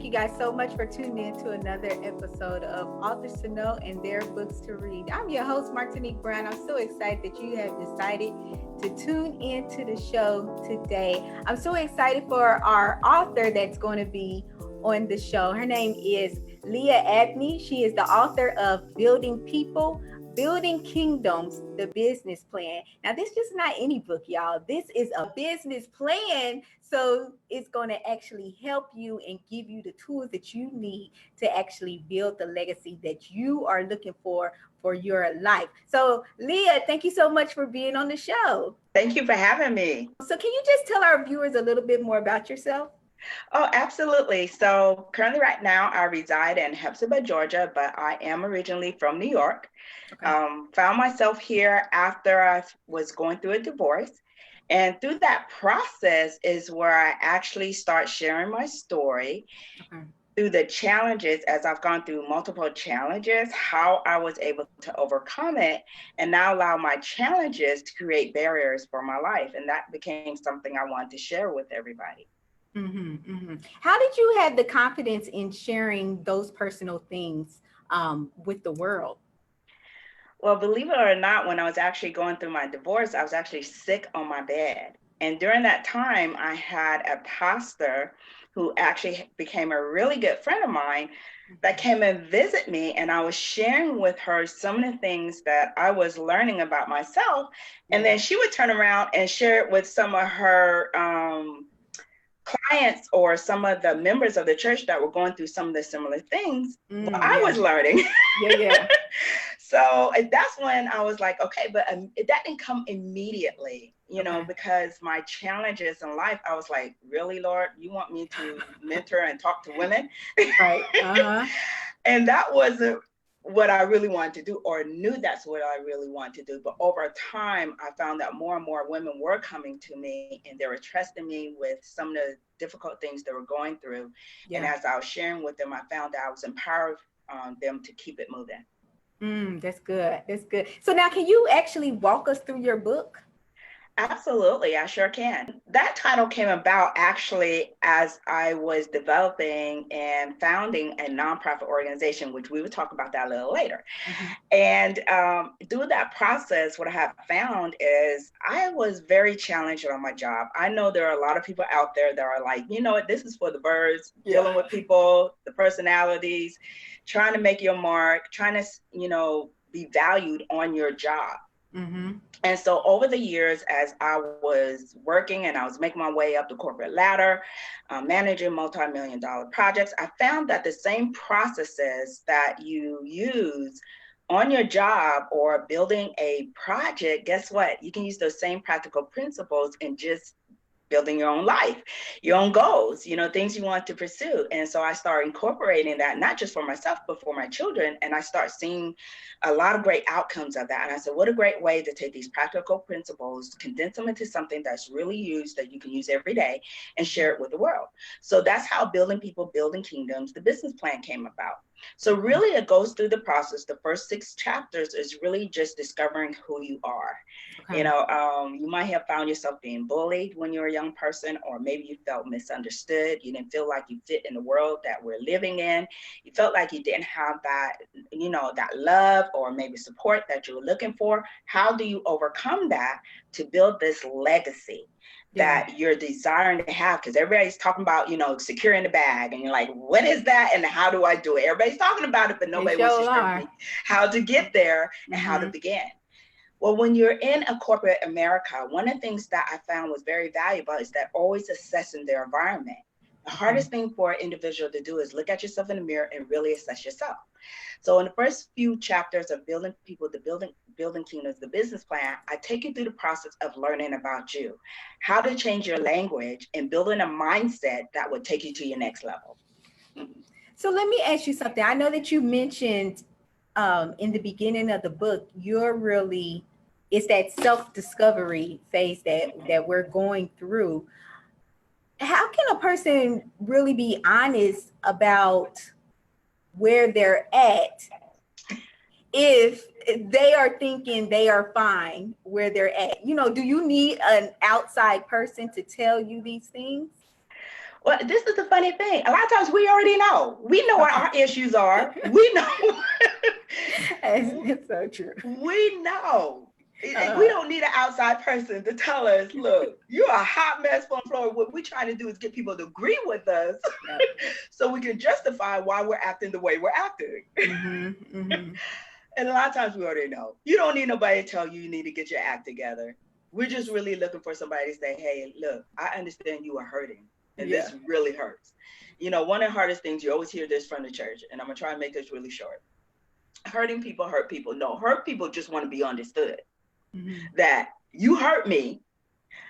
you guys so much for tuning in to another episode of Authors to Know and Their Books to Read. I'm your host, Martinique Brown. I'm so excited that you have decided to tune into the show today. I'm so excited for our author that's going to be on the show. Her name is Lia Abney. She is the author of Building People, Building Kingdoms, the Business Plan. Now, this is not any book, y'all. This is a business plan. So it's going to actually help you and give you the tools that you need to actually build the legacy that you are looking for your life. So, Lia, thank you so much for being on the show. Thank you for having me. So can you just tell our viewers a little bit more about yourself? Oh, absolutely. So currently right now I reside in Hepzibah, Georgia, but I am originally from New York. Okay. Found myself here after I was going through a divorce. And through that process is where I actually start sharing my story. Okay. Through the challenges, as I've gone through multiple challenges, how I was able to overcome it and now allow my challenges to create barriers for my life. And that became something I wanted to share with everybody. Mm-hmm, mm-hmm. How did you have the confidence in sharing those personal things with the world? Well, believe it or not, when I was actually going through my divorce, I was actually sick on my bed. And during that time, I had a pastor who actually became a really good friend of mine that came and visit me. And I was sharing with her some of the things that I was learning about myself. And then she would turn around and share it with some of her clients or some of the members of the church that were going through some of the similar things I was learning. Yeah. So that's when I was like, okay, but that didn't come immediately, you know, because my challenges in life, I was like, really, Lord, you want me to mentor and talk to women? Right. Uh-huh. And that wasn't what I really wanted to do, or knew that's what I really wanted to do. But over time, I found that more and more women were coming to me and they were trusting me with some of the difficult things they were going through. Yeah. And as I was sharing with them, I found that I was empowering them to keep it moving. That's good. That's good. So now can you actually walk us through your book? Absolutely, I sure can. That title came about actually as I was developing and founding a nonprofit organization, which we would talk about that a little later. Mm-hmm. And through that process, what I have found is I was very challenged on my job. I know there are a lot of people out there that are like, you know what, this is for the birds, dealing with people, the personalities, trying to make your mark, trying to, you know, be valued on your job. Mm-hmm. And so over the years, as I was working and I was making my way up the corporate ladder, managing multi-million-dollar projects, I found that the same processes that you use on your job or building a project, guess what? You can use those same practical principles and just building your own life, your own goals, you know, things you want to pursue. And so I started incorporating that, not just for myself, but for my children. And I start seeing a lot of great outcomes of that. And I said, what a great way to take these practical principles, condense them into something that's really used, that you can use every day, and share it with the world. So that's how Building People, Building Kingdoms, the business plan came about. So really it goes through the process. The first 6 chapters is really just discovering who you are. Okay. You know, you might have found yourself being bullied when you were a young person, or maybe you felt misunderstood. You didn't feel like you fit in the world that we're living in. You felt like you didn't have that, you know, that love or maybe support that you were looking for. How do you overcome that to build this legacy that you're desiring to have? Because everybody's talking about, you know, securing the bag, and you're like, what is that and how do I do it? Everybody's talking about it, but nobody wants to show me how to get there and how to begin. Well, when you're in a corporate America, one of the things that I found was very valuable is that always assessing their environment. The hardest thing for an individual to do is look at yourself in the mirror and really assess yourself. So in the first few chapters of Building People, the Building Kingdoms, the business plan, I take you through the process of learning about you, how to change your language, and building a mindset that would take you to your next level. So let me ask you something. I know that you mentioned in the beginning of the book, it's that self-discovery phase that we're going through. How can a person really be honest about where they're at if they are thinking they are fine where they're at? You know, do you need an outside person to tell you these things? Well, this is the funny thing. A lot of times we already know. We know what Okay. our issues are. We know. It's so true. We know. We Uh, don't need an outside person to tell us, look, you're a hot mess on the floor. What we're trying to do is get people to agree with us yeah. so we can justify why we're acting the way we're acting. And a lot of times we already know. You don't need nobody to tell you you need to get your act together. We're just really looking for somebody to say, hey, look, I understand you are hurting and Yeah. this really hurts. You know, one of the hardest things, you always hear this from the church, and I'm going to try and make this really short. Hurting people hurt people. No, hurt people just want to be understood. That you hurt me.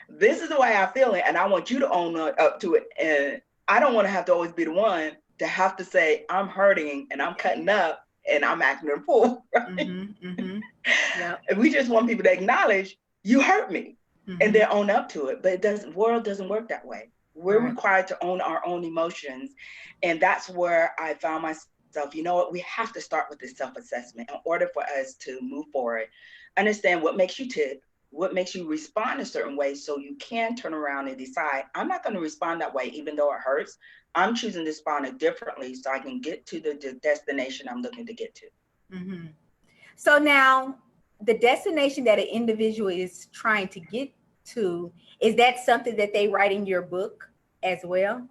This is the way I feel it, and I want you to own up to it. And I don't want to have to always be the one to have to say I'm hurting and I'm cutting up and I'm acting a fool. Right? Yep. And we just want people to acknowledge you hurt me and then own up to it. But it doesn't. World doesn't work that way. We're required to own our own emotions, and that's where I found myself. You know what? We have to start with this self-assessment in order for us to move forward. Understand what makes you tick, what makes you respond a certain way, so you can turn around and decide, I'm not going to respond that way, even though it hurts. I'm choosing to respond differently so I can get to the destination I'm looking to get to. So now, the destination that an individual is trying to get to, is that something that they write in your book as well?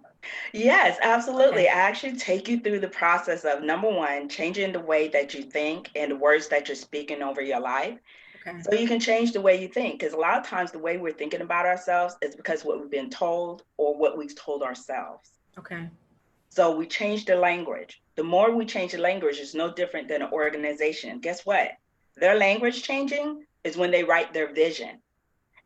Yes, absolutely. Okay. I actually take you through the process of, number one, changing the way that you think and the words that you're speaking over your life. Okay. So you can change the way you think, because a lot of times the way we're thinking about ourselves is because what we've been told or what we've told ourselves. Okay. So we change the language. The more we change the language, it's no different than an organization. Guess what? Their language changing is when they write their vision.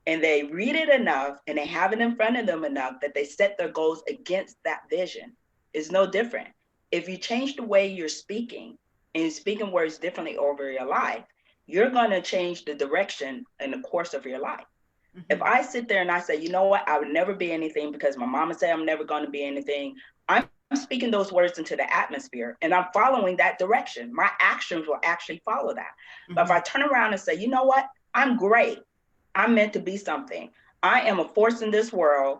And they read it enough and they have it in front of them enough that they set their goals against that vision. It's no different. If you change the way you're speaking and you're speaking words differently over your life, you're going to change the direction and the course of your life. If I sit there and I say, you know what, I would never be anything because my mama said I'm never going to be anything, I'm speaking those words into the atmosphere and I'm following that direction. My actions will actually follow that. But if I turn around and say, you know what, I'm great. I'm meant to be something. I am a force in this world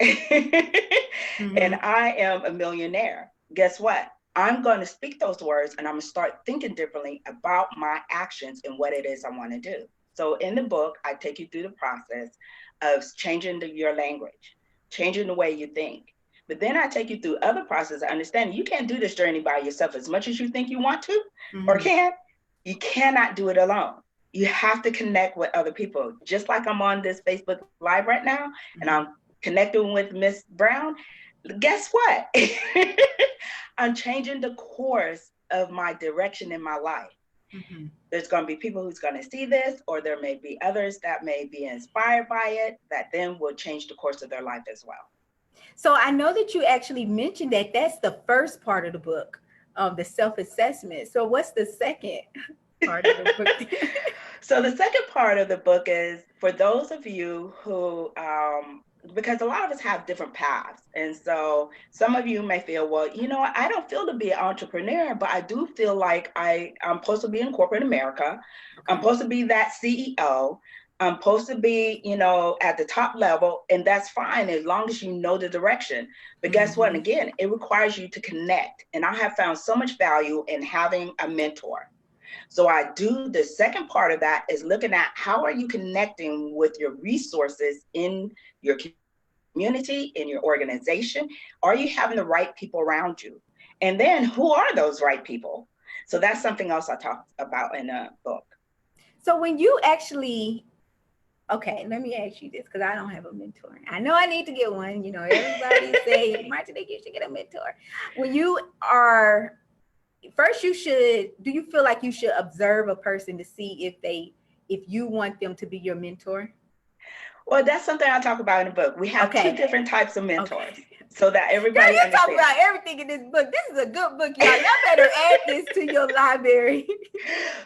and I am a millionaire. Guess what? I'm going to speak those words and I'm going to start thinking differently about my actions and what it is I want to do. So in the book, I take you through the process of changing your language, changing the way you think. But then I take you through other processes of understanding you can't do this journey by yourself as much as you think you want to or can. You cannot do it alone. You have to connect with other people. Just like I'm on this Facebook Live right now, and I'm connecting with Miss Brown. Guess what? I'm changing the course of my direction in my life. There's going to be people who's going to see this, or there may be others that may be inspired by it, that then will change the course of their life as well. So I know that you actually mentioned that that's the first part of the book, the self-assessment. So what's the second part of the book? So the second part of the book is for those of you who, because a lot of us have different paths. And so some of you may feel, well, you know, I don't feel to be an entrepreneur, but I do feel like I'm supposed to be in corporate America. I'm supposed to be that CEO. I'm supposed to be, you know, at the top level, and that's fine as long as you know the direction. But guess what? And again, it requires you to connect. And I have found so much value in having a mentor. So I do the second part of that is looking at how are you connecting with your resources in your community, in your organization? Are you having the right people around you? And then who are those right people? So that's something else I talked about in a book. So when you actually, okay, let me ask you this because I don't have a mentor. I know I need to get one. You know, everybody say, Martinique, you should get a mentor. When you are, first you should, do you feel like you should observe a person to see if you want them to be your mentor? Well, that's something I talk about in the book. We have two different types of mentors so that everybody understands. You talk about everything in this book. This is a good book, y'all. Y'all better add this to your library.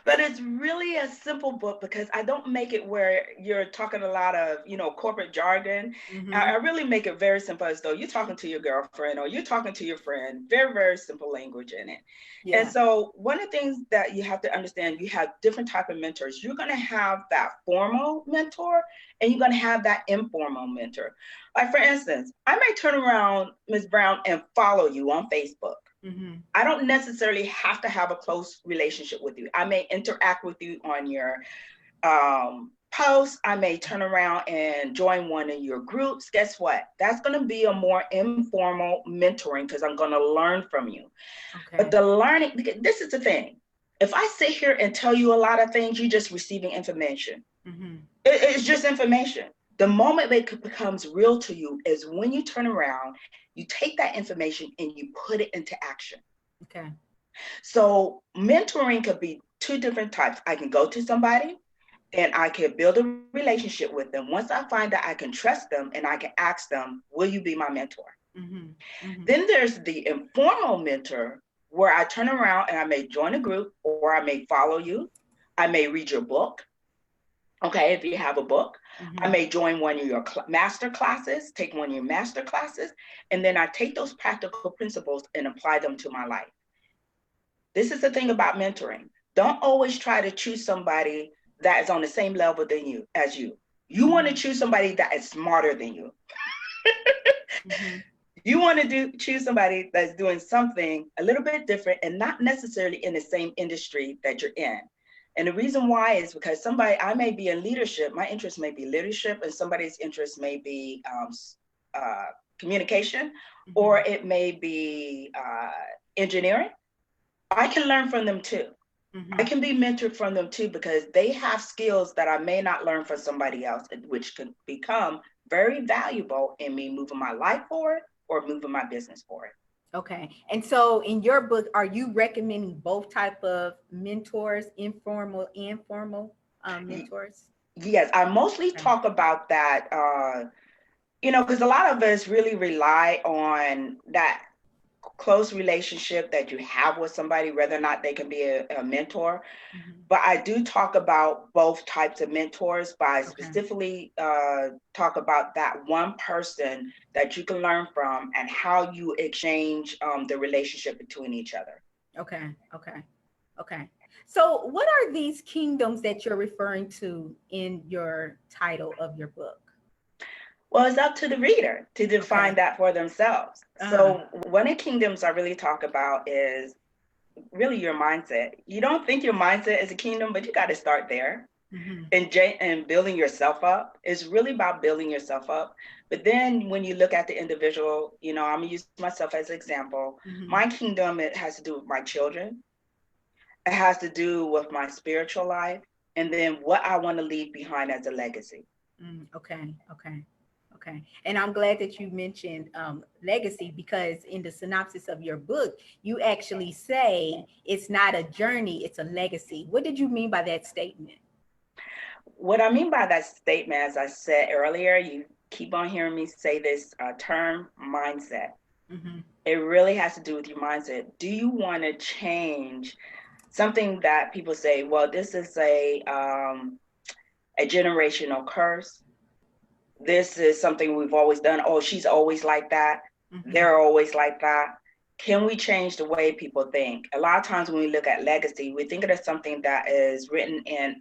But it's really a simple book because I don't make it where you're talking a lot of, you know, corporate jargon. I really make it very simple as though you're talking to your girlfriend or you're talking to your friend. Very, very simple language in it. Yeah. And so one of the things that you have to understand, you have different type of mentors. You're going to have that formal mentor and you're going to have that informal mentor. Like, for instance, I may turn around, Ms. Brown, and follow you on Facebook. Mm-hmm. I don't necessarily have to have a close relationship with you. I may interact with you on your posts. I may turn around and join one of your groups. Guess what? That's going to be a more informal mentoring because I'm going to learn from you. Okay. But the learning, this is the thing. If I sit here and tell you a lot of things, you're just receiving information. Mm-hmm. It's just information. The moment it becomes real to you is when you turn around, you take that information and you put it into action. Okay. So mentoring could be two different types. I can go to somebody and I can build a relationship with them. Once I find that I can trust them and I can ask them, will you be my mentor? Mm-hmm. Mm-hmm. Then there's the informal mentor where I turn around and I may join a group or I may follow you. I may read your book. Okay, if you have a book. Mm-hmm. I may join one of your master classes, take one of your master classes, and then I take those practical principles and apply them to my life. This is the thing about mentoring. Don't always try to choose somebody that is on the same level as you. You want to choose somebody that is smarter than you. Mm-hmm. You want to choose somebody that's doing something a little bit different and not necessarily in the same industry that you're in. And the reason why is because I may be in leadership, my interest may be leadership, and somebody's interest may be communication, mm-hmm. or it may be engineering. I can learn from them too. Mm-hmm. I can be mentored from them too, because they have skills that I may not learn from somebody else, which can become very valuable in me moving my life forward or moving my business forward. Okay. And so in your book, are you recommending both type of mentors, informal and formal mentors? Yes, I mostly talk about that, because a lot of us really rely on that close relationship that you have with somebody, whether or not they can be a mentor. Mm-hmm. But I do talk about both types of mentors, but I specifically talk about that one person that you can learn from and how you exchange the relationship between each other. Okay. So what are these kingdoms that you're referring to in your title of your book? Well, it's up to the reader to define that for themselves. So one of the kingdoms I really talk about is really your mindset. You don't think your mindset is a kingdom, but you got to start there. Mm-hmm. And building yourself up. It's really about building yourself up. But then when you look at the individual, I'm going to use myself as an example. Mm-hmm. My kingdom, it has to do with my children. It has to do with my spiritual life. And then what I want to leave behind as a legacy. Okay. And I'm glad that you mentioned legacy, because in the synopsis of your book, you actually say it's not a journey, it's a legacy. What did you mean by that statement? What I mean by that statement, as I said earlier, you keep on hearing me say this term, mindset. Mm-hmm. It really has to do with your mindset. Do you want to change something that people say, well, this is a generational curse? This is something we've always done. Oh, she's always like that. Mm-hmm. They're always like that. Can we change the way people think? A lot of times when we look at legacy, we think of it as something that is written in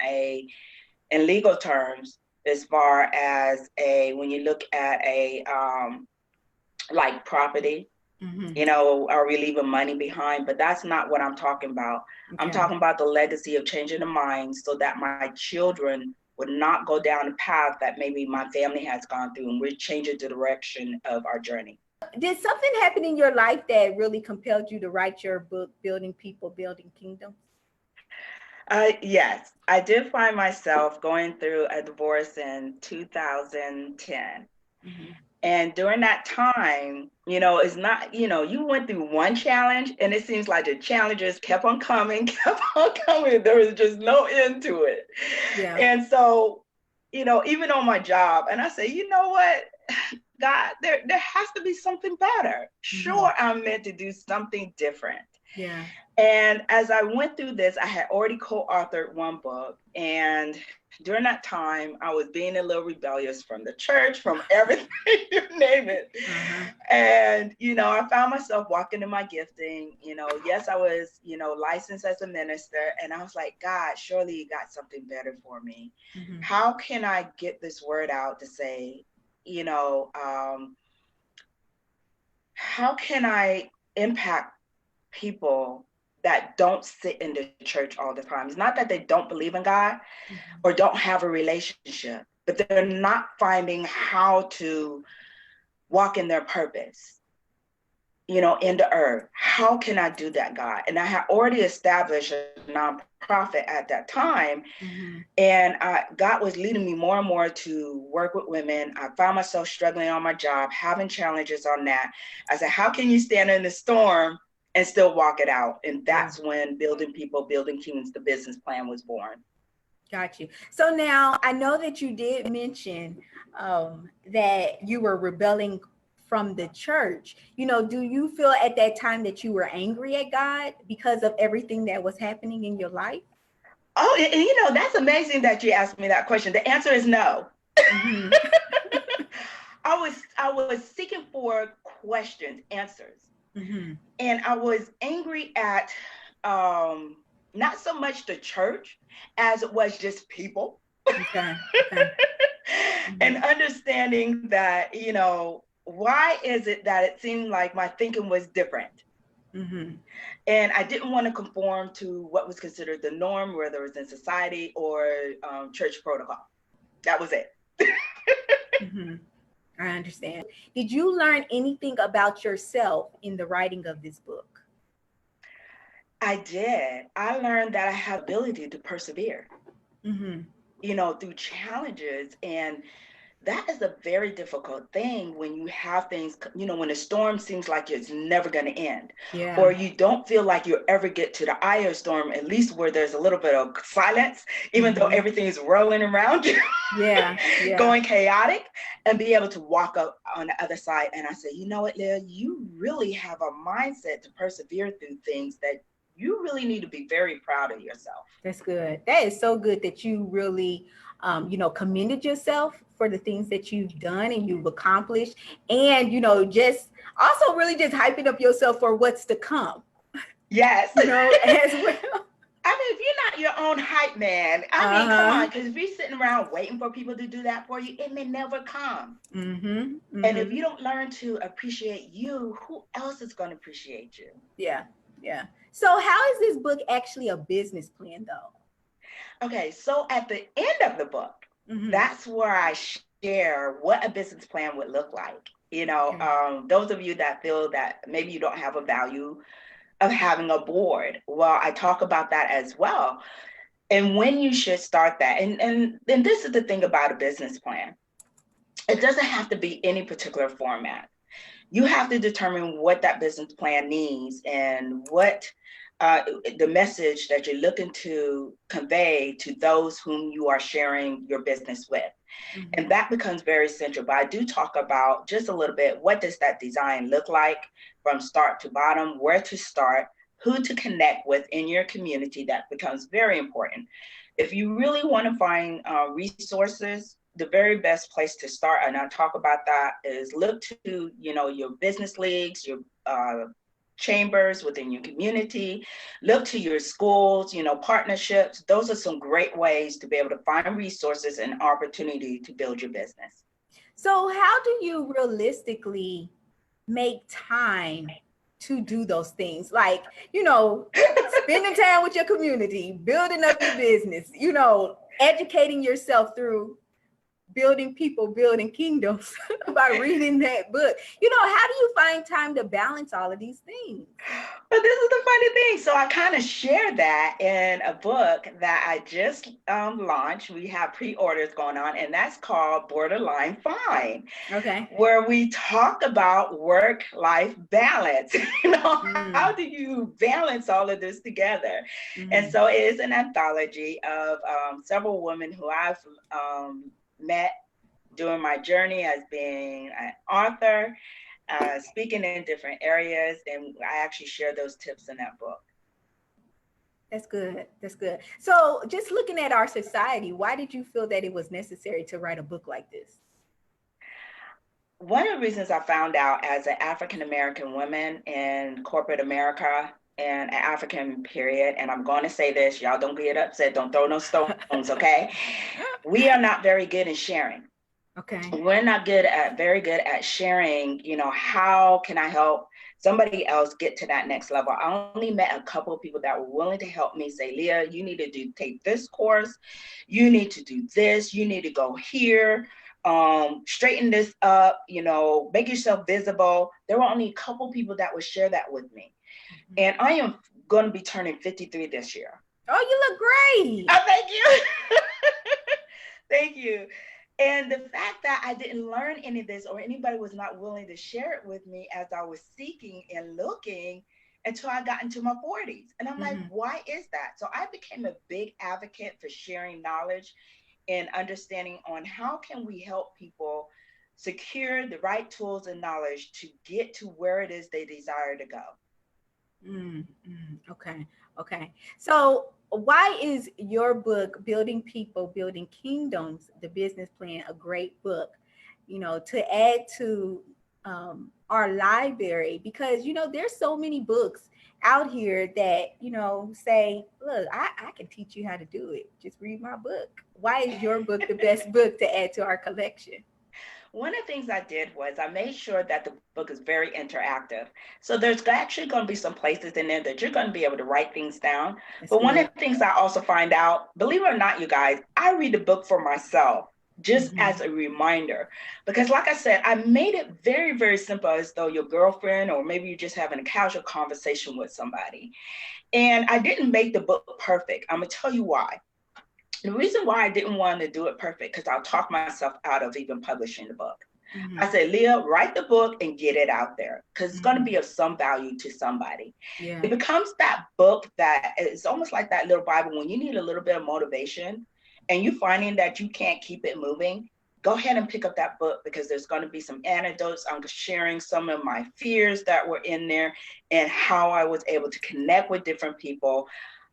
legal terms, as far as when you look at like property, mm-hmm. Are we leaving money behind? But that's not what I'm talking about. Okay. I'm talking about the legacy of changing the mind so that my children would not go down a path that maybe my family has gone through, and we're changing the direction of our journey. Did something happen in your life that really compelled you to write your book, Building People, Building Kingdoms? Yes, I did find myself going through a divorce in 2010. Mm-hmm. And during that time, it's not, you went through one challenge and it seems like the challenges kept on coming. There was just no end to it. Yeah. And so, even on my job, and I say, you know what, God, there has to be something better. Mm-hmm. Sure, I'm meant to do something different. Yeah. And as I went through this, I had already co-authored one book. And during that time, I was being a little rebellious from the church, from everything, you name it. Uh-huh. And, I found myself walking in my gifting. Yes, I was, licensed as a minister. And I was like, God, surely you got something better for me. Mm-hmm. How can I get this word out to say, how can I impact people that don't sit in the church all the time? It's not that they don't believe in God or don't have a relationship, but they're not finding how to walk in their purpose, in the earth. How can I do that, God? And I had already established a nonprofit at that time. And God was leading me more and more to work with women. I found myself struggling on my job, having challenges on that. I said, how can you stand in the storm and still walk it out? And that's when Building People, Building Kingdoms, the business plan was born. Got you. So now I know that you did mention that you were rebelling from the church. Do you feel at that time that you were angry at God because of everything that was happening in your life? Oh, and that's amazing that you asked me that question. The answer is no. I was seeking for answers. And I was angry at not so much the church as it was just people. Okay. And understanding that, why is it that it seemed like my thinking was different? And I didn't want to conform to what was considered the norm, whether it's in society or church protocol. That was it. I understand. Did you learn anything about yourself in the writing of this book? I did. I learned that I have the ability to persevere, through challenges. And that is a very difficult thing when you have things, when a storm seems like it's never going to end, or you don't feel like you'll ever get to the eye of the storm, at least where there's a little bit of silence, even though everything is rolling around you, going chaotic, and be able to walk up on the other side. And I said, you know what, Lia, you really have a mindset to persevere through things that you really need to be very proud of yourself. That's good. That is so good that you really, commended yourself for the things that you've done and you've accomplished. And, just also really just hyping up yourself for what's to come. Yes. As well. I mean, if you're not your own hype man, I mean, come on, because if you're sitting around waiting for people to do that for you, it may never come. And if you don't learn to appreciate you, who else is going to appreciate you? Yeah. So how is this book actually a business plan, though? Okay, so at the end of the book, that's where I share what a business plan would look like. Those of you that feel that maybe you don't have a value of having a board, well, I talk about that as well. And when you should start that. And this is the thing about a business plan. It doesn't have to be any particular format. You have to determine what that business plan needs and what the message that you're looking to convey to those whom you are sharing your business with. And that becomes very central. But I do talk about just a little bit, what does that design look like from start to bottom, where to start, who to connect with in your community. That becomes very important. If you really want to find resources, the very best place to start, and I talk about that, is look to, your business leagues, your chambers within your community, look to your schools, partnerships. Those are some great ways to be able to find resources and opportunity to build your business. So how do you realistically make time to do those things? Like, spending time with your community, building up your business, educating yourself through Building People, Building Kingdoms by reading that book. How do you find time to balance all of these things? But this is the funny thing. So I kind of share that in a book that I just launched. We have pre-orders going on, and that's called Borderline Fine. Okay. Where we talk about work-life balance. How do you balance all of this together? And so it is an anthology of several women who I've met during my journey as being an author, speaking in different areas, and I actually share those tips in that book. That's good. So just looking at our society, why did you feel that it was necessary to write a book like this? One of the reasons I found out as an African-American woman in corporate America and an African period, and I'm going to say this, y'all don't get upset, don't throw no stones, okay? We are not very good in sharing. Okay. We're not very good at sharing, how can I help somebody else get to that next level. I only met a couple of people that were willing to help me say, Leah, you need to take this course. You need to do this. You need to go here. Straighten this up, make yourself visible. There were only a couple people that would share that with me. Mhm. And I am going to be turning 53 this year. Oh, you look great. Oh, thank you. Thank you. And the fact that I didn't learn any of this or anybody was not willing to share it with me as I was seeking and looking until I got into my 40s. And I'm like, Mhm. why is that? So I became a big advocate for sharing knowledge and understanding on how can we help people secure the right tools and knowledge to get to where it is they desire to go. Okay. Okay. So, why is your book, Building People, Building Kingdoms, the business plan, a great book, to add to our library? Because, there's so many books out here that, say, look, I can teach you how to do it. Just read my book. Why is your book the best book to add to our collection? One of the things I did was I made sure that the book is very interactive. So there's actually going to be some places in there that you're going to be able to write things down. That's But one of good. the things I also find out, believe it or not, you guys, I read the book for myself just Hmm. as a reminder. Because like I said, I made it very, very simple as though your girlfriend or maybe you're just having a casual conversation with somebody. And I didn't make the book perfect. I'm going to tell you why. The reason why I didn't want to do it perfect, because I'll talk myself out of even publishing the book. I Hmm. said, Leah, write the book and get it out there because it's going to Hmm. be of some value to somebody. Yeah. It becomes that book that it's almost like that little Bible when you need a little bit of motivation and you finding that you can't keep it moving. Go ahead and pick up that book because there's going to be some anecdotes. I'm sharing some of my fears that were in there and how I was able to connect with different people.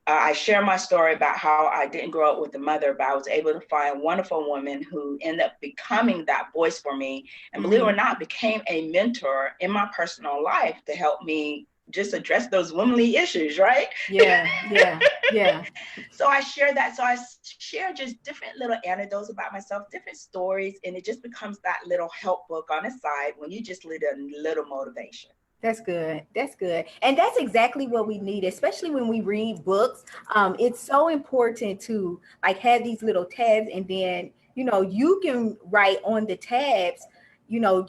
I share my story about how I didn't grow up with a mother, but I was able to find a wonderful woman who ended up becoming that voice for me. And believe it or Hmm. not, became a mentor in my personal life to help me just address those womanly issues, right? Yeah. Yeah. Yeah. So I share that. So I share just different little anecdotes about myself, different stories, and it just becomes that little help book on the side when you just need a little motivation. That's good. That's good. And that's exactly what we need, especially when we read books. It's so important to like have these little tabs and then, you can write on the tabs,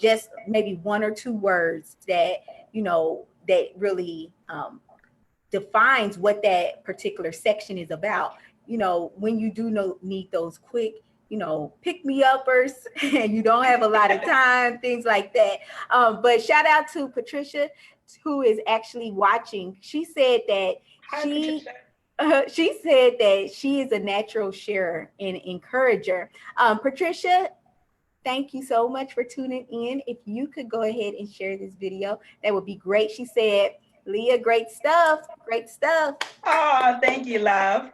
just maybe one or two words that, that really defines what that particular section is about. When you do know need those quick, pick me uppers and you don't have a lot of time, things like that. But shout out to Patricia, who is actually watching. She said that Hi, she Patricia. she said that she is a natural sharer and encourager. Patricia, thank you so much for tuning in. If you could go ahead and share this video, that would be great. She said, Leah, great stuff. Great stuff. Oh, thank you, love.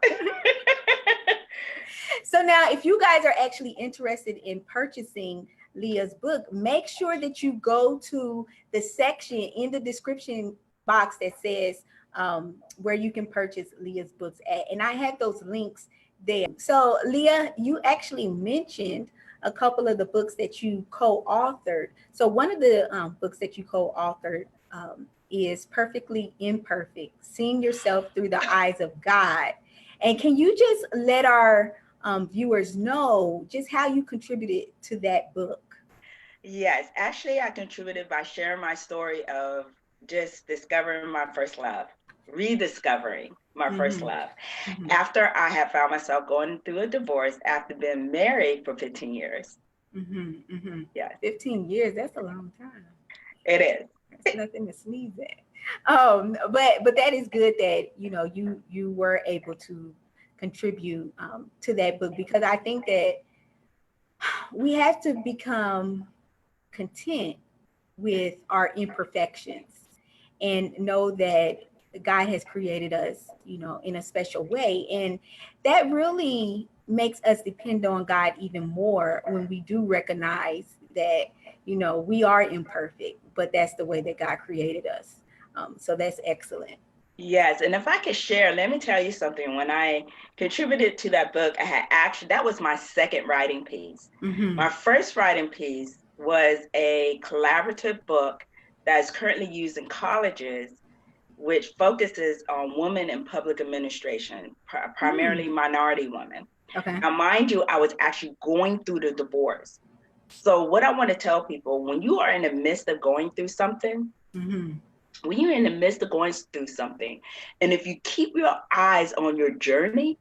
So now, if you guys are actually interested in purchasing Leah's book, make sure that you go to the section in the description box that says where you can purchase Leah's books at. And I have those links there. So, Leah, you actually mentioned a couple of the books that you co-authored. So, one of the books that you co-authored is Perfectly Imperfect, Seeing Yourself Through the Eyes of God. And can you just let our viewers know just how you contributed to that book? Yes, actually, I contributed by sharing my story of just discovering my first love, rediscovering my first Mm-hmm. love. Mm-hmm. After I had found myself going through a divorce after being married for 15 years. Mm-hmm. Mm-hmm. Yes, 15 years, that's a long time. it is. That's nothing to sneeze at. But that is good that you were able to contribute to that book, because I think that we have to become content with our imperfections and know that God has created us, in a special way. And that really makes us depend on God even more when we do recognize that, we are imperfect, but that's the way that God created us. So that's excellent. Yes, and if I could share, let me tell you something. When I contributed to that book, I had actually, that was my second writing piece. Mm-hmm. My first writing piece was a collaborative book that is currently used in colleges, which focuses on women in public administration, primarily minority women. Okay. Now, mind you, I was actually going through the divorce. So, what I want to tell people, when you are in the midst of going through something, Mm-hmm. when you're in the midst of going through something, and if you keep your eyes on your journey,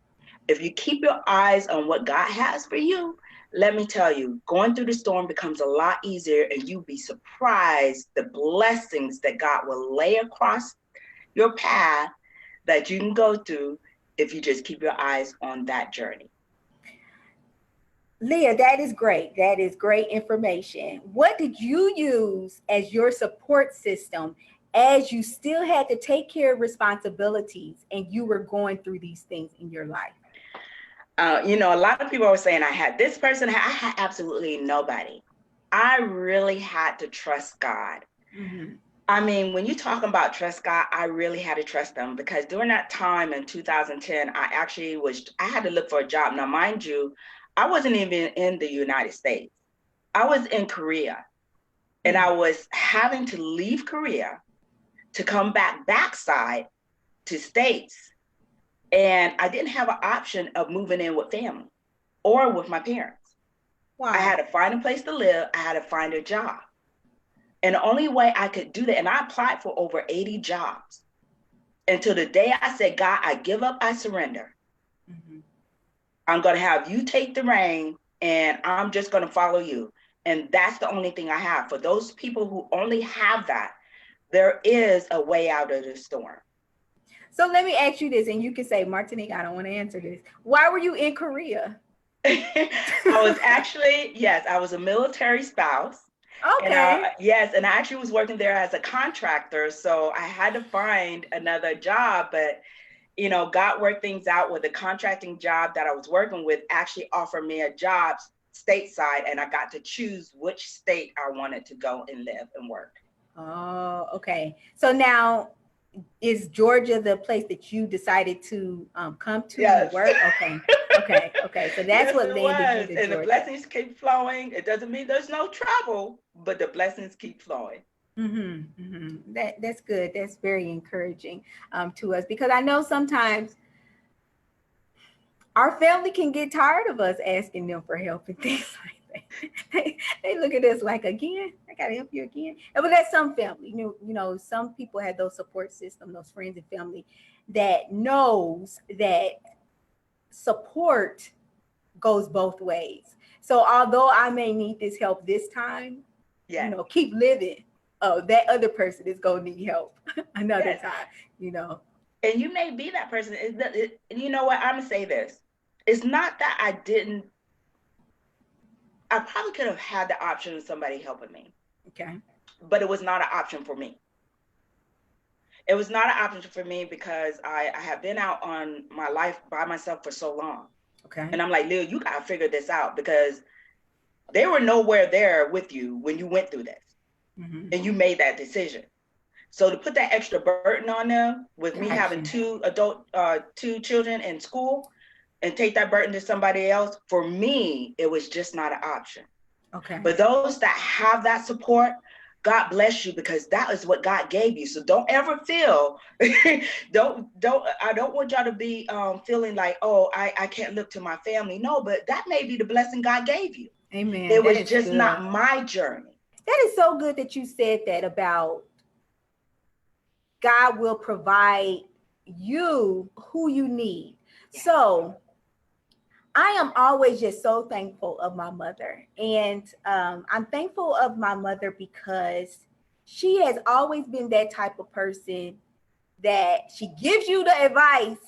if you keep your eyes on what God has for you, let me tell you, going through the storm becomes a lot easier, and you'll be surprised the blessings that God will lay across your path that you can go through if you just keep your eyes on that journey. Lia, that is great. That is great information. What did you use as your support system as you still had to take care of responsibilities and you were going through these things in your life? A lot of people were saying I had this person. I had absolutely nobody. I really had to trust God. Mm-hmm. I mean, when you talk about trust God, I really had to trust them, because during that time in 2010, I had to look for a job. Now, mind you, I wasn't even in the United States. I was in Korea, and I was having to leave Korea to come backside to States. And I didn't have an option of moving in with family or with my parents. Wow. I had to find a place to live. I had to find a job. And the only way I could do that, and I applied for over 80 jobs until the day I said, God, I give up, I surrender. Mm-hmm. I'm going to have you take the reign, and I'm just going to follow you. And that's the only thing I have. For those people who only have that, there is a way out of the storm. So let me ask you this, and you can say, Martinique, I don't want to answer this. Why were you in Korea? I was a military spouse. Okay. And I actually was working there as a contractor. So I had to find another job, but God worked things out with the contracting job that I was working with actually offered me a job stateside, and I got to choose which state I wanted to go and live and work. Oh, okay. So now, is Georgia the place that you decided to come to Yes. work? Okay. So that's what landed you to and Georgia. The blessings keep flowing. It doesn't mean there's no trouble, but the blessings keep flowing. That's good. That's very encouraging to us, because I know sometimes our family can get tired of us asking them for help and things like that. They look at us like, again, I gotta help you again. But that's some family. Some people have those support system, those friends and family that knows that support goes both ways. So although I may need this help this time, keep living. Oh, that other person is gonna need help another time. And you may be that person. You know what? I'm gonna say this. It's not that I probably could have had the option of somebody helping me. Okay. But it was not an option for me. It was not an option for me because I have been out on my life by myself for so long. Okay. And I'm like, Lil, you gotta figure this out, because they were nowhere there with you when you went through this. Mm-hmm. And you made that decision. So to put that extra burden on them with me having two children in school, and take that burden to somebody else, for me, it was just not an option. Okay. But those that have that support, God bless you, because that is what God gave you. So don't ever feel, I don't want y'all to be feeling like, oh, I can't look to my family. No, but that may be the blessing God gave you. Amen. It was just not my journey. That is so good that you said that about God will provide you who you need. Yeah. So I am always just so thankful of my mother. And I'm thankful of my mother because she has always been that type of person that she gives you the advice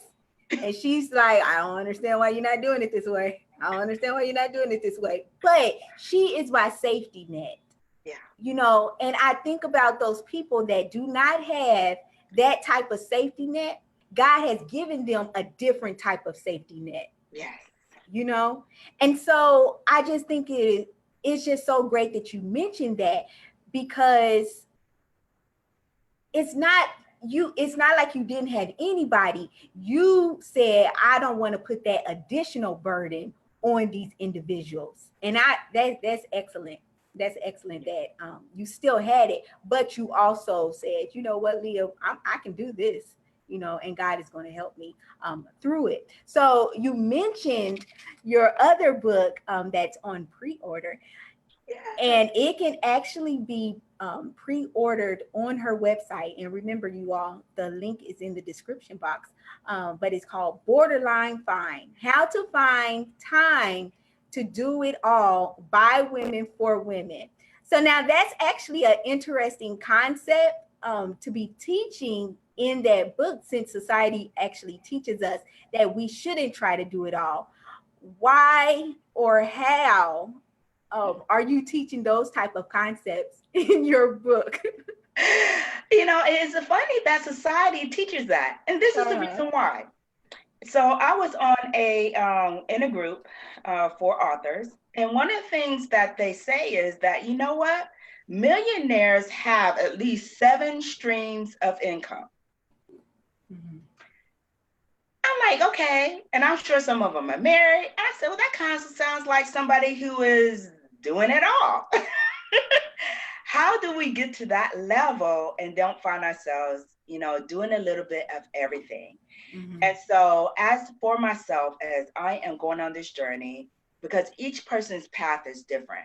and she's like, I don't understand why you're not doing it this way. I don't understand why you're not doing it this way. But she is my safety net. Yeah. And I think about those people that do not have that type of safety net. God has given them a different type of safety net. Yes. And so I just think it's just so great that you mentioned that, because it's not it's not like you didn't have anybody. You said, I don't want to put that additional burden on these individuals. And that's excellent. That's excellent that you still had it, but you also said, you know what, Leah, I can do this, and God is going to help me through it. So you mentioned your other book that's on pre-order, and it can actually be pre-ordered on her website. And remember, you all, the link is in the description box. But it's called Borderline Fine: How to Find Time to Do It All by Women for Women. So now that's actually an interesting concept to be teaching in that book, since society actually teaches us that we shouldn't try to do it all. Why or how are you teaching those type of concepts in your book? It's funny that society teaches that, and this is the reason why. So I was on in a group for authors, and one of the things that they say is that, you know what, millionaires have at least 7 streams of income. Mm-hmm. I'm like, okay, and I'm sure some of them are married. I said, well, that kind of sounds like somebody who is doing it all. How do we get to that level and don't find ourselves, doing a little bit of everything? Mm-hmm. And so as for myself, as I am going on this journey, because each person's path is different.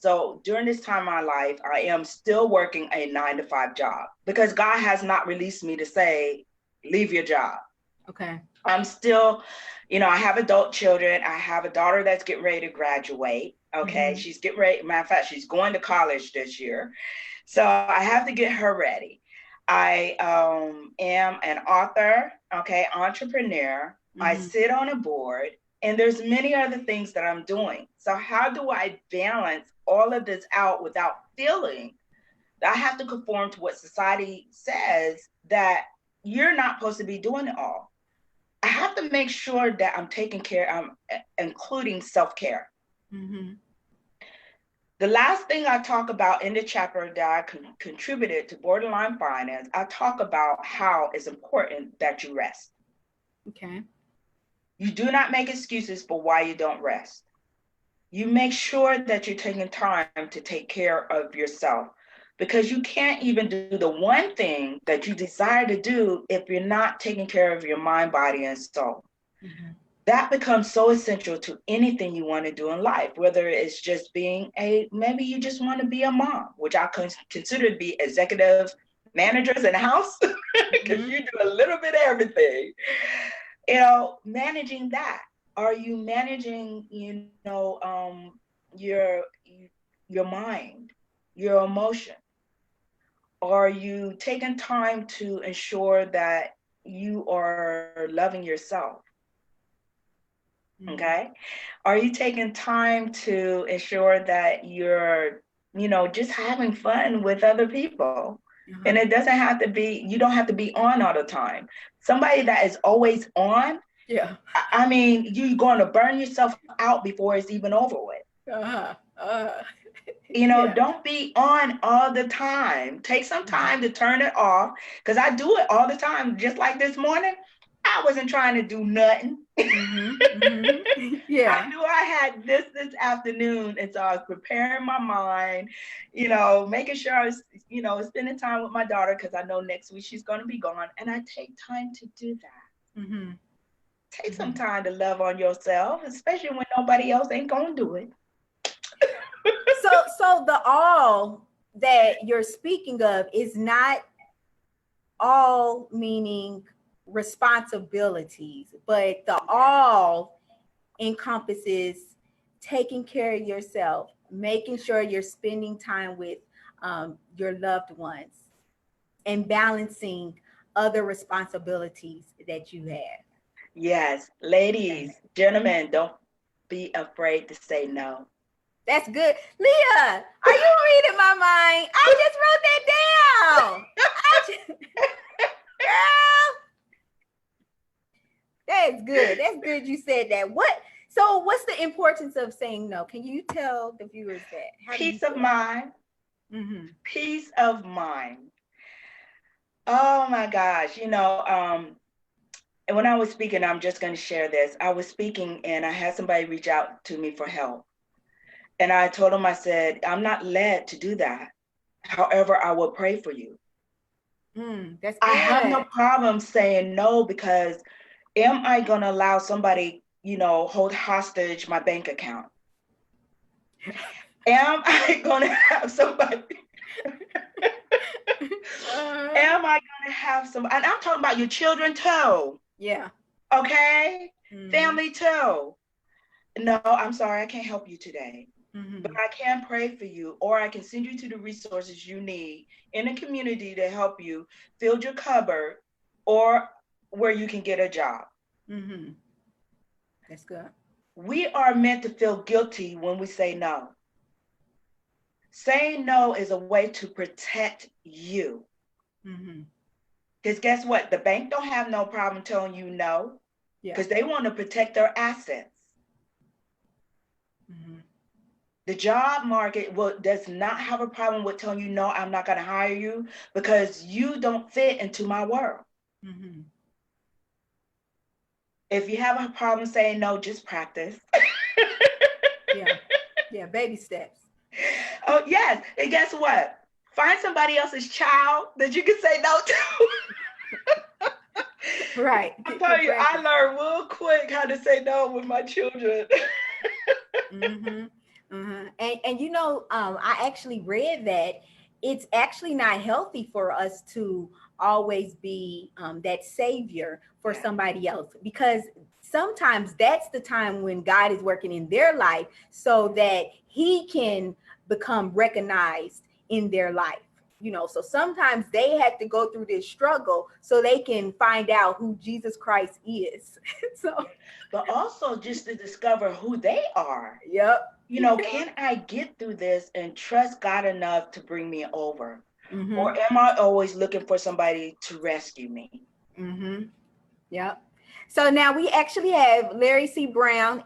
So during this time in my life, I am still working a 9-to-5 job because God has not released me to say, leave your job. Okay. I'm still, I have adult children. I have a daughter that's getting ready to graduate. Okay. Mm-hmm. She's getting ready. Matter of fact, she's going to college this year. So I have to get her ready. I am an author, okay, entrepreneur. Mm-hmm. I sit on a board, and there's many other things that I'm doing. So how do I balance all of this out without feeling that I have to conform to what society says that you're not supposed to be doing it all? I have to make sure that I'm taking care, including self-care. Mm-hmm. The last thing I talk about in the chapter that I contributed to Borderline Finance, I talk about how it's important that you rest. Okay. You do not make excuses for why you don't rest. You make sure that you're taking time to take care of yourself, because you can't even do the one thing that you desire to do if you're not taking care of your mind, body, and soul. Mm-hmm. That becomes so essential to anything you want to do in life, whether it's just being maybe you just want to be a mom, which I consider to be executive managers in the house, because mm-hmm. you do a little bit of everything. Managing that. Are you managing, your mind, your emotion? Are you taking time to ensure that you are loving yourself? Okay. Are you taking time to ensure that you're, just having fun with other people? Uh-huh. And it doesn't have to be, you don't have to be on all the time. Somebody that is always on, yeah. I mean, you're going to burn yourself out before it's even over with. Uh-huh. Yeah. Don't be on all the time. Take some time to turn it off, because I do it all the time. Just like this morning, I wasn't trying to do nothing. Mm-hmm, mm-hmm. Yeah. I knew I had this afternoon, and so I was preparing my mind, making sure I was, spending time with my daughter, because I know next week she's going to be gone, and I take time to do that. Mm-hmm. Take some time to love on yourself, especially when nobody else ain't going to do it. So the all that you're speaking of is not all meaning responsibilities, but the all encompasses taking care of yourself, making sure you're spending time with your loved ones, and balancing other responsibilities that you have. Yes, ladies, gentlemen, don't be afraid to say no. That's good. Leah, are you reading my mind? I just wrote that down. Girl, that's good. That's good you said that. What's the importance of saying no? Can you tell the viewers that? Peace of mind. Mm-hmm. Peace of mind. Oh my gosh. And when I was speaking, I'm just going to share this. I was speaking and I had somebody reach out to me for help. And I told him, I said, I'm not led to do that. However, I will pray for you. That's I have no good. problem saying no, because am I going to allow somebody, hold hostage my bank account? Am I going to have somebody? Am I going to have some? And I'm talking about your children too. Yeah. Okay? Mm-hmm. Family too. No, I'm sorry, I can't help you today. Mm-hmm. But I can pray for you, or I can send you to the resources you need in a community to help you fill your cupboard, or where you can get a job. Mm-hmm. That's good. We are meant to feel guilty when we say no. Saying no is a way to protect you. Mm-hmm. Because guess what? The bank don't have no problem telling you no, because they want to protect their assets. Mm-hmm. The job market does not have a problem with telling you, no, I'm not going to hire you because you don't fit into my world. Mm-hmm. If you have a problem saying no, just practice. Yeah. Yeah. Baby steps. Oh, yes. And guess what? Find somebody else's child that you can say no to. Right. I tell you, I learned real quick how to say no with my children. Mm-hmm. Mm-hmm. And I actually read that it's actually not healthy for us to always be that savior for somebody else, because sometimes that's the time when God is working in their life so that he can become recognized in their life. So sometimes they have to go through this struggle so they can find out who Jesus Christ is. So but also just to discover who they are. yep. Can I get through this and trust God enough to bring me over? Mm-hmm. Or am I always looking for somebody to rescue me? Mm-hmm. Yep. So now we actually have Larry C. Brown.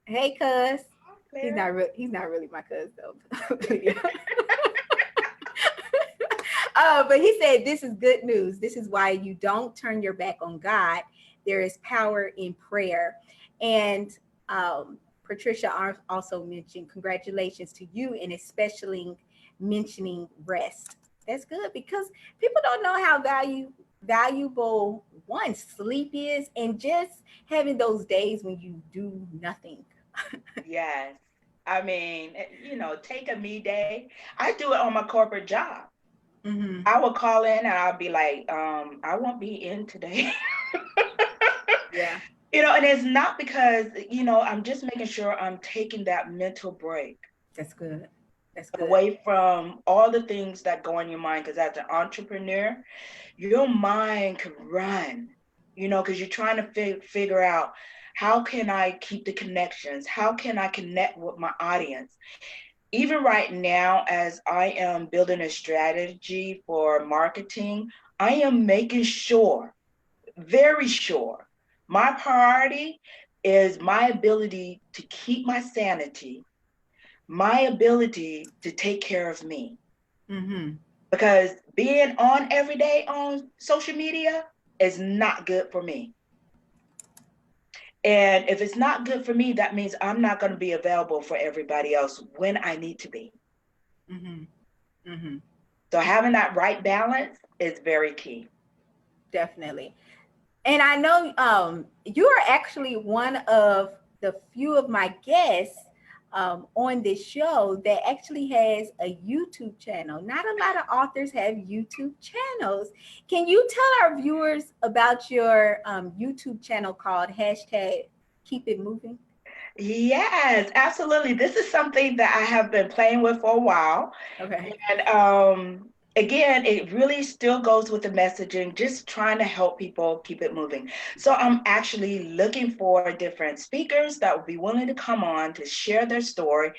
Hey, cuz. He's not really my cuz though. But he said this is good news. This is why you don't turn your back on God. There is power in prayer. And Patricia also mentioned congratulations to you, and especially mentioning rest. That's good, because people don't know how valuable one sleep is, and just having those days when you do nothing. Yes. I mean, take a me day. I do it on my corporate job. Mm-hmm. I will call in and I'll be like, I won't be in today. Yeah. And it's not because, I'm just making sure I'm taking that mental break. That's good. That's good. Away from all the things that go in your mind. Because as an entrepreneur, your mind can run, because you're trying to figure out, how can I keep the connections? How can I connect with my audience? Even right now, as I am building a strategy for marketing, I am making sure, very sure, my priority is my ability to keep my sanity, my ability to take care of me. Mm-hmm. Because being on every day on social media is not good for me. And if it's not good for me, that means I'm not going to be available for everybody else when I need to be. Mm-hmm. Mm-hmm. So having that right balance is very key. Definitely. And I know you are actually one of the few of my guests on this show that actually has a YouTube channel. Not a lot of authors have YouTube channels. Can you tell our viewers about your YouTube channel called hashtag Keep It Moving? Yes, absolutely. This is something that I have been playing with for a while. Okay. And again, it really still goes with the messaging, just trying to help people keep it moving. So I'm actually looking for different speakers that would be willing to come on to share their story,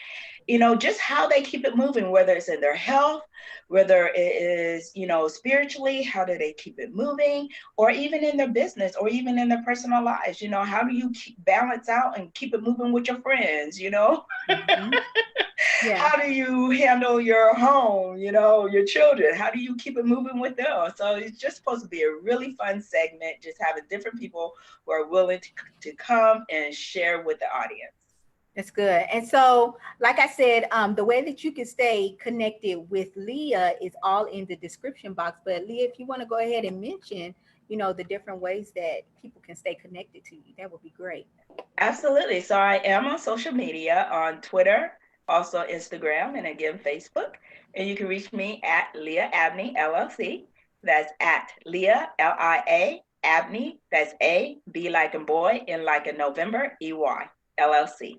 just how they keep it moving, whether it's in their health, whether it is, spiritually, how do they keep it moving, or even in their business, or even in their personal lives, how do you balance out and keep it moving with your friends, Mm-hmm. Yeah. How do you handle your home, your children? How do you keep it moving with them? So it's just supposed to be a really fun segment, just having different people who are willing to come and share with the audience. That's good. And so, like I said, the way that you can stay connected with Lia is all in the description box. But Lia, if you want to go ahead and mention, the different ways that people can stay connected to you, that would be great. Absolutely. So I am on social media on Twitter, also Instagram, and again, Facebook. And you can reach me at Lia Abney, LLC. That's at Lia, Lia, Abney. That's A, B like a boy, N like a November, EY, LLC.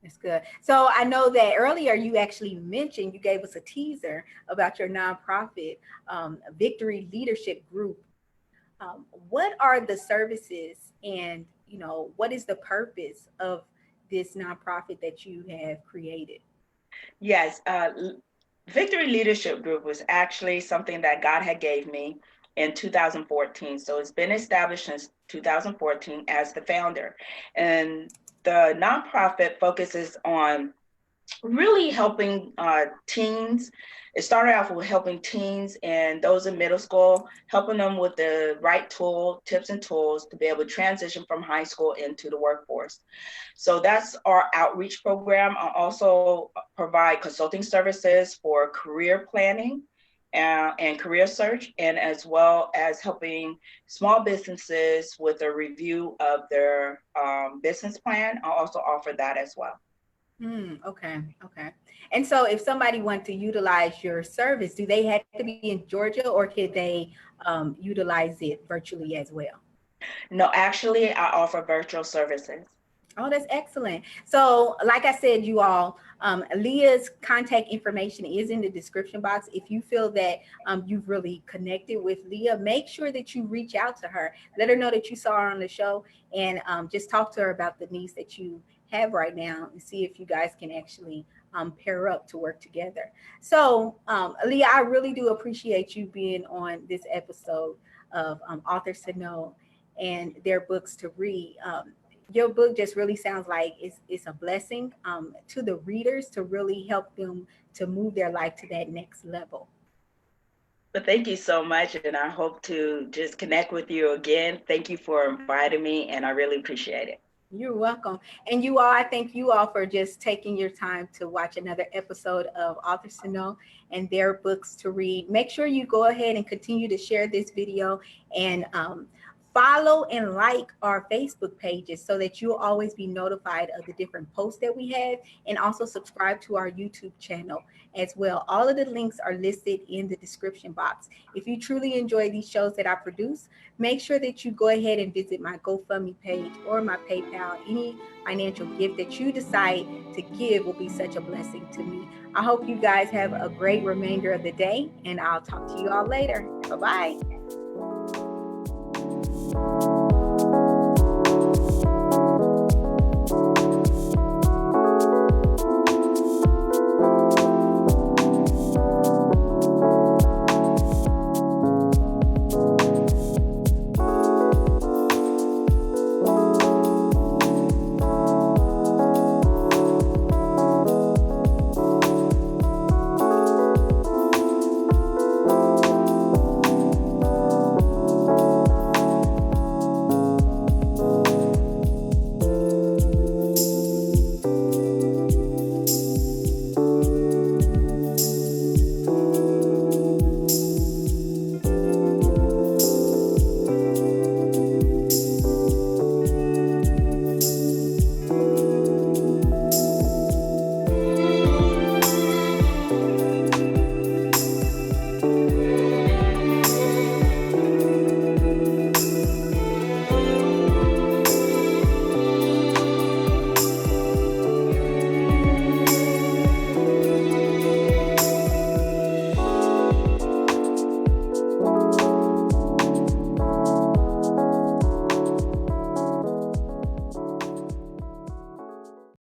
That's good. So I know that earlier you actually mentioned, you gave us a teaser about your nonprofit, Victory Leadership Group. What are the services and, what is the purpose of this nonprofit that you have created? Yes, Victory Leadership Group was actually something that God had gave me in 2014. So it's been established since 2014 as the founder. And the nonprofit focuses on really helping teens. It started off with helping teens and those in middle school, helping them with the right tips and tools to be able to transition from high school into the workforce. So that's our outreach program. I also provide consulting services for career planning and career search, and as well as helping small businesses with a review of their business plan. I also offer that as well. Okay. And so if somebody wants to utilize your service, do they have to be in Georgia or could they utilize it virtually as well? No, actually, I offer virtual services. Oh, that's excellent. So, like I said, you all, Leah's contact information is in the description box. If you feel that you've really connected with Lia, make sure that you reach out to her. Let her know that you saw her on the show and just talk to her about the needs that you have right now and see if you guys can actually pair up to work together. So, Lia, I really do appreciate you being on this episode of Authors to Know and Their Books to Read. Your book just really sounds like it's a blessing to the readers to really help them to move their life to that next level. But thank you so much, and I hope to just connect with you again. Thank you for inviting me, and I really appreciate it. You're welcome. And you all, I thank you all for just taking your time to watch another episode of Authors to Know and Their Books to Read. Make sure you go ahead and continue to share this video and follow and like our Facebook pages so that you'll always be notified of the different posts that we have, and also subscribe to our YouTube channel as well. All of the links are listed in the description box. If you truly enjoy these shows that I produce, make sure that you go ahead and visit my GoFundMe page or my PayPal. Any financial gift that you decide to give will be such a blessing to me. I hope you guys have a great remainder of the day, and I'll talk to you all later. Bye-bye.